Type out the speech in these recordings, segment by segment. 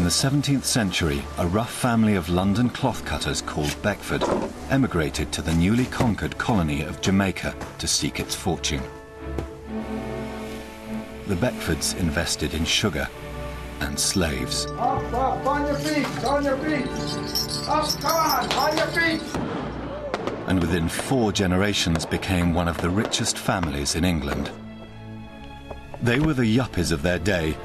the 17th century, a rough family of London cloth cutters called Beckford emigrated to the newly conquered colony of Jamaica to seek its fortune. The Beckfords invested in sugar and slaves. Up, on your feet, on your feet. Up, come on your feet. And within 4 generations became one of the richest families in England. They were the yuppies of their day,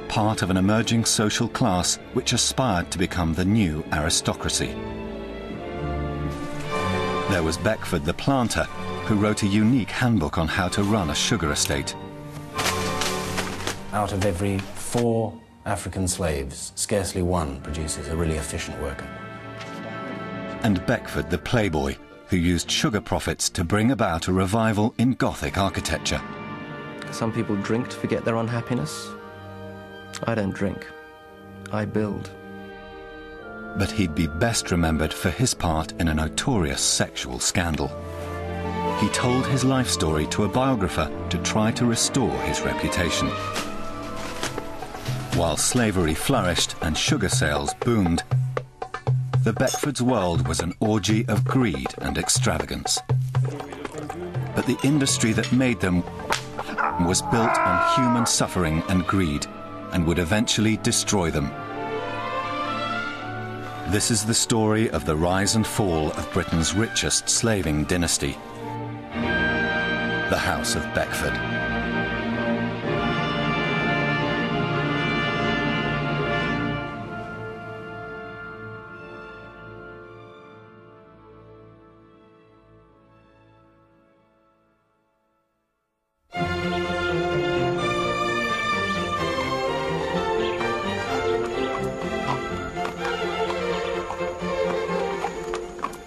part of an emerging social class which aspired to become the new aristocracy. There was Beckford the planter, who wrote a unique handbook on how to run a sugar estate. Out of every 4 African slaves, scarcely one produces a really efficient worker. And Beckford the playboy, who used sugar profits to bring about a revival in Gothic architecture. Some people drink to forget their unhappiness. I don't drink. I build. But he'd be best remembered for his part in a notorious sexual scandal. He told his life story to a biographer to try to restore his reputation. While slavery flourished and sugar sales boomed, the Beckfords' world was an orgy of greed and extravagance. But the industry that made them was built on human suffering and greed, and would eventually destroy them. This is the story of the rise and fall of Britain's richest slaving dynasty, the House of Beckford.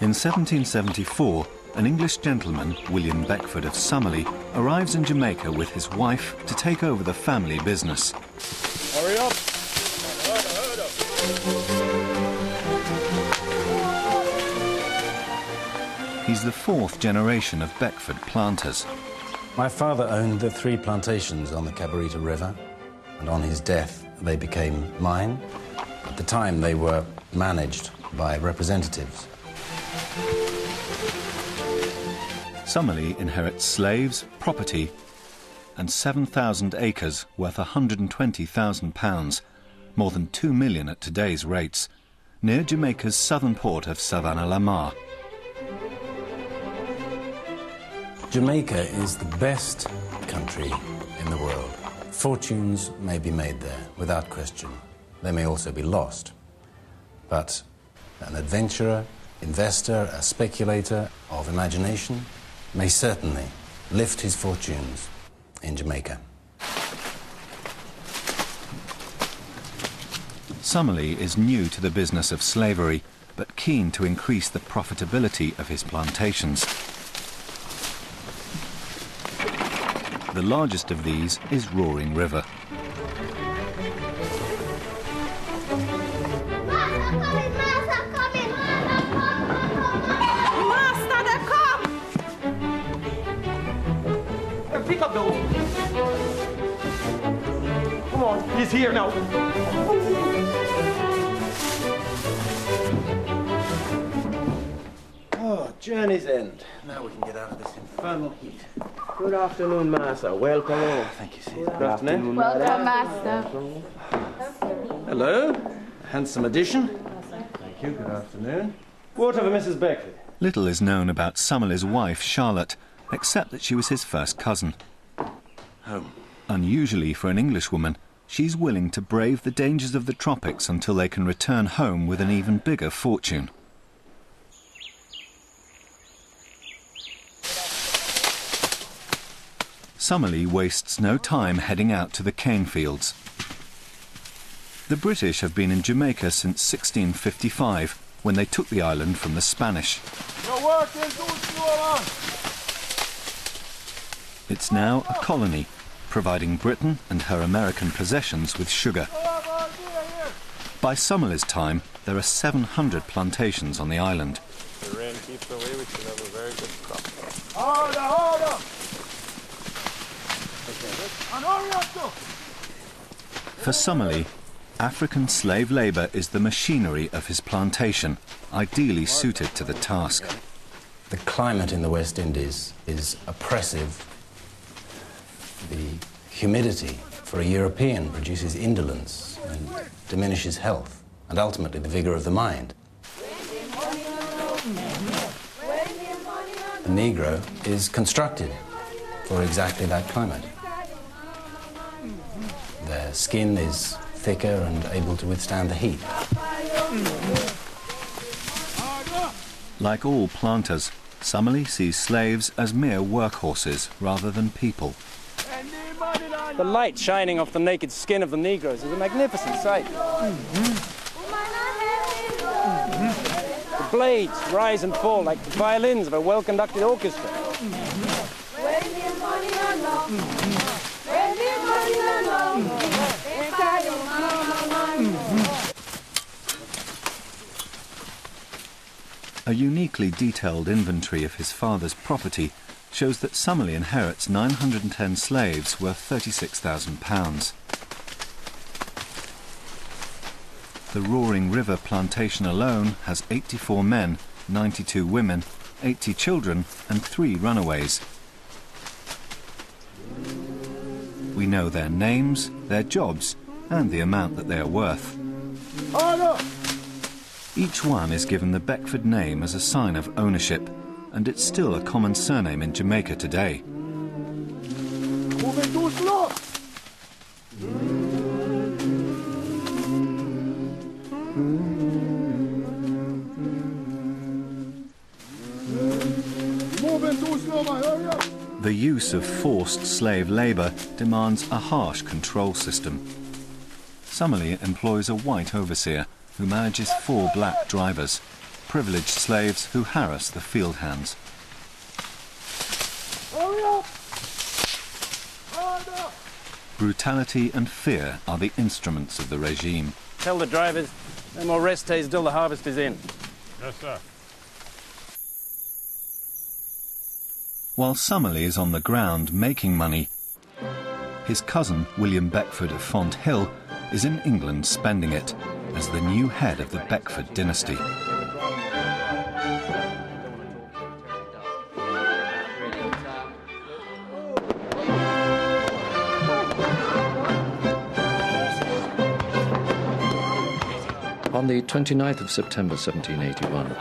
In 1774, an English gentleman, William Beckford of Summerley, arrives in Jamaica with his wife to take over the family business. Hurry up. He's the 4th generation of Beckford planters. My father owned the 3 plantations on the Cabarita River, and on his death they became mine. At the time they were managed by representatives. Summerley inherits slaves, property, and 7,000 acres worth £120,000, more than £2 million at today's rates, near Jamaica's southern port of Savannah-la-Mar. Jamaica is the best country in the world. Fortunes may be made there, without question. They may also be lost. But an adventurer, investor, a speculator of imagination may certainly lift his fortunes in Jamaica. Summerley is new to the business of slavery, but keen to increase the profitability of his plantations. The largest of these is Roaring River. Pick up those. Come on, he's here now. Oh, journey's end. Now we can get out of this infernal heat. Good afternoon, Master. Welcome home. Thank you, Caesar. Good afternoon. Welcome, Master. Hello. Handsome addition. Thank you. Good afternoon. Whatever, Mrs. Beckford. Little is known about Summerley's wife, Charlotte, except that she was his first cousin. Home. Unusually for an Englishwoman, she's willing to brave the dangers of the tropics until they can return home with an even bigger fortune. Summerley wastes no time heading out to the cane fields. The British have been in Jamaica since 1655, when they took the island from the Spanish. It's now a colony, providing Britain and her American possessions with sugar. By Summerley's time, there are 700 plantations on the island. The rain keeps away, we should have a very good crop. For Summerley, African slave labour is the machinery of his plantation, ideally suited to the task. The climate in the West Indies is oppressive. The humidity for a European produces indolence and diminishes health, and ultimately the vigour of the mind. The Negro is constructed for exactly that climate. Their skin is thicker and able to withstand the heat. Like all planters, Summerlee sees slaves as mere workhorses rather than people. The light shining off the naked skin of the Negroes is a magnificent sight. The blades rise and fall like the violins of a well-conducted orchestra. A uniquely detailed inventory of his father's property shows that Summerlee inherits 910 slaves worth £36,000. The Roaring River plantation alone has 84 men, 92 women, 80 children and 3 runaways. We know their names, their jobs and the amount that they are worth. Each one is given the Beckford name as a sign of ownership, and it's still a common surname in Jamaica today. Moving too slow. Moving too slow, man. Hurry up. The use of forced slave labour demands a harsh control system. Summerlee employs a white overseer who manages 4 black drivers, privileged slaves who harass the field hands. Hurry up. Harder. Brutality and fear are the instruments of the regime. Tell the drivers no more rest days till the harvest is in. Yes, sir. While Summerlee is on the ground making money, his cousin, William Beckford of Fonthill, is in England spending it as the new head of the Beckford dynasty. On the 29th of September 1781,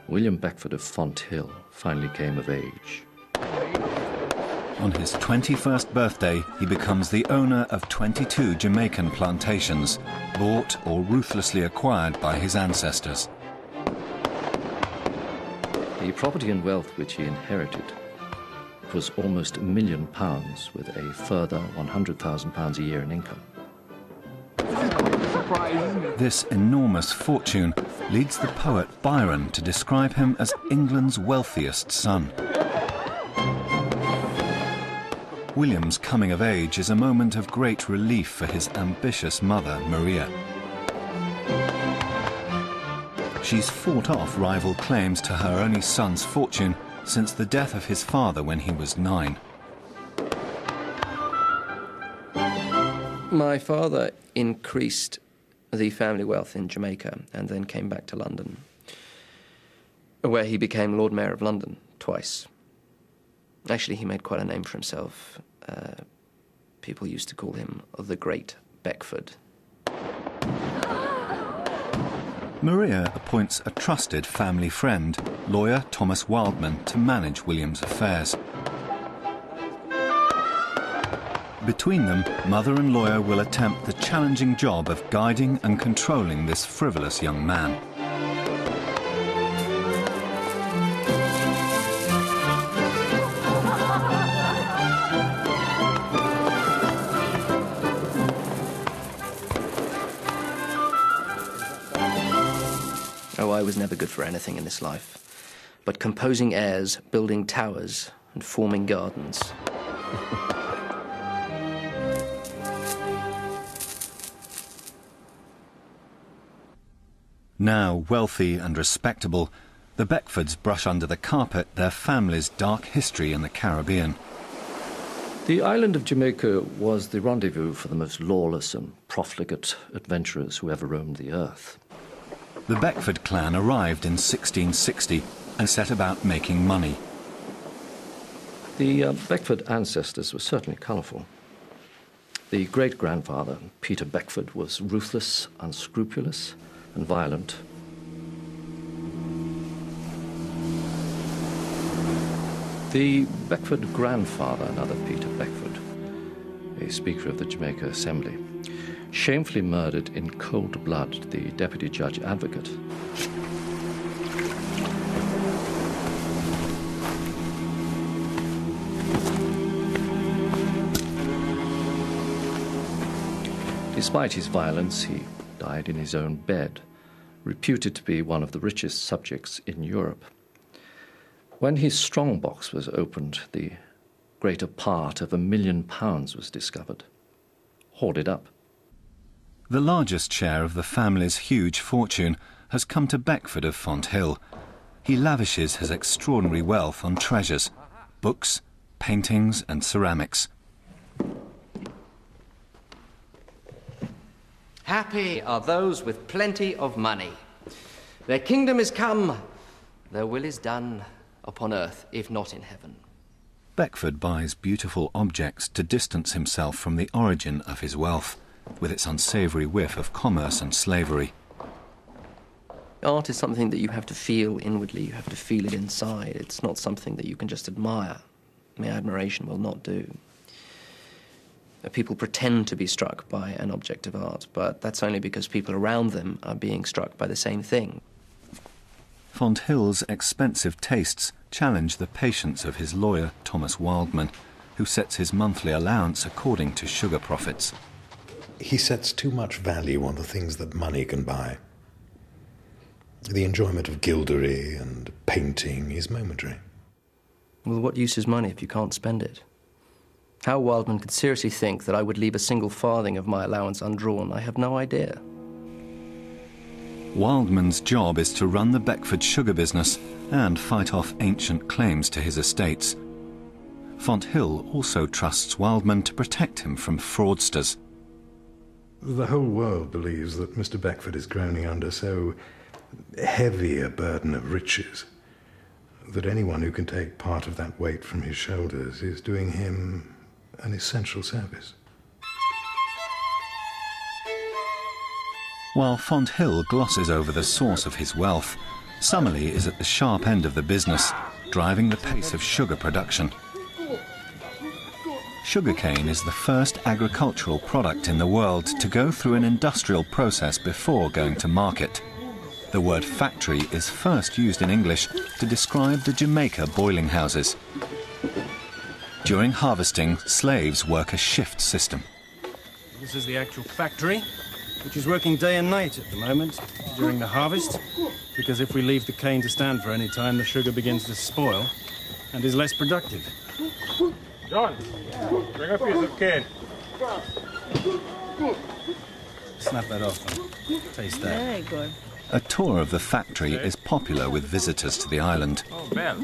William Beckford of Fonthill finally came of age. On his 21st birthday, he becomes the owner of 22 Jamaican plantations, bought or ruthlessly acquired by his ancestors. The property and wealth which he inherited was almost £1 million, with a further £100,000 a year in income. This enormous fortune leads the poet Byron to describe him as England's wealthiest son. William's coming of age is a moment of great relief for his ambitious mother, Maria. She's fought off rival claims to her only son's fortune since the death of his father when he was 9. My father increased the family wealth in Jamaica and then came back to London, where he became Lord Mayor of London twice. Actually, he made quite a name for himself. People used to call him the Great Beckford. Maria appoints a trusted family friend, lawyer Thomas Wildman, to manage William's affairs. Between them, mother and lawyer will attempt the challenging job of guiding and controlling this frivolous young man. Oh, I was never good for anything in this life, but composing airs, building towers, and forming gardens. Now wealthy and respectable, the Beckfords brush under the carpet their family's dark history in the Caribbean. The island of Jamaica was the rendezvous for the most lawless and profligate adventurers who ever roamed the earth. The Beckford clan arrived in 1660 and set about making money. The Beckford ancestors were certainly colourful. The great-grandfather, Peter Beckford, was ruthless, unscrupulous, and violent. The Beckford grandfather, another Peter Beckford, a Speaker of the Jamaica Assembly, shamefully murdered in cold blood the Deputy Judge Advocate. Despite his violence, he died in his own bed, reputed to be one of the richest subjects in Europe. When his strongbox was opened, the greater part of £1 million was discovered, hoarded up. The largest share of the family's huge fortune has come to Beckford of Fonthill. He lavishes his extraordinary wealth on treasures, books, paintings and ceramics. Happy are those with plenty of money. Their kingdom is come, their will is done upon earth, if not in heaven. Beckford buys beautiful objects to distance himself from the origin of his wealth, with its unsavoury whiff of commerce and slavery. Art is something that you have to feel inwardly, you have to feel it inside. It's not something that you can just admire. Mere admiration will not do. People pretend to be struck by an object of art, but that's only because people around them are being struck by the same thing. Fonthill's expensive tastes challenge the patience of his lawyer, Thomas Wildman, who sets his monthly allowance according to sugar profits. He sets too much value on the things that money can buy. The enjoyment of gildery and painting is momentary. Well, what use is money if you can't spend it? How Wildman could seriously think that I would leave a single farthing of my allowance undrawn, I have no idea. Wildman's job is to run the Beckford sugar business and fight off ancient claims to his estates. Fonthill also trusts Wildman to protect him from fraudsters. The whole world believes that Mr. Beckford is groaning under so heavy a burden of riches that anyone who can take part of that weight from his shoulders is doing him an essential service. While Fonthill glosses over the source of his wealth, Summerlee is at the sharp end of the business, driving the pace of sugar production. Sugarcane is the first agricultural product in the world to go through an industrial process before going to market. The word factory is first used in English to describe the Jamaica boiling houses. During harvesting, slaves work a shift system. This is the actual factory, which is working day and night at the moment during the harvest, because if we leave the cane to stand for any time, the sugar begins to spoil and is less productive. John, bring a piece of cane. Snap that off and taste that. Very good. A tour of the factory is popular with visitors to the island. Oh, Ben.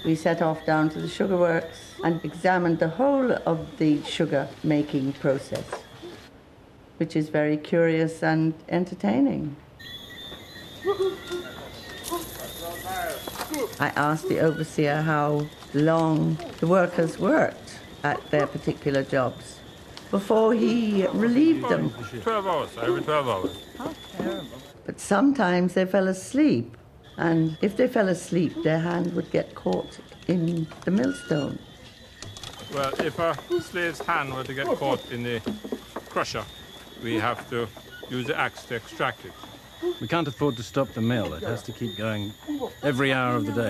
We set off down to the sugar works and examined the whole of the sugar-making process, which is very curious and entertaining. I asked the overseer how long the workers worked at their particular jobs before he relieved them. 12 hours, every 12 hours. How terrible. But sometimes they fell asleep, and if they fell asleep, their hand would get caught in the millstone. Well, if a slave's hand were to get caught in the crusher, we have to use the axe to extract it. We can't afford to stop the mill. It has to keep going every hour of the day.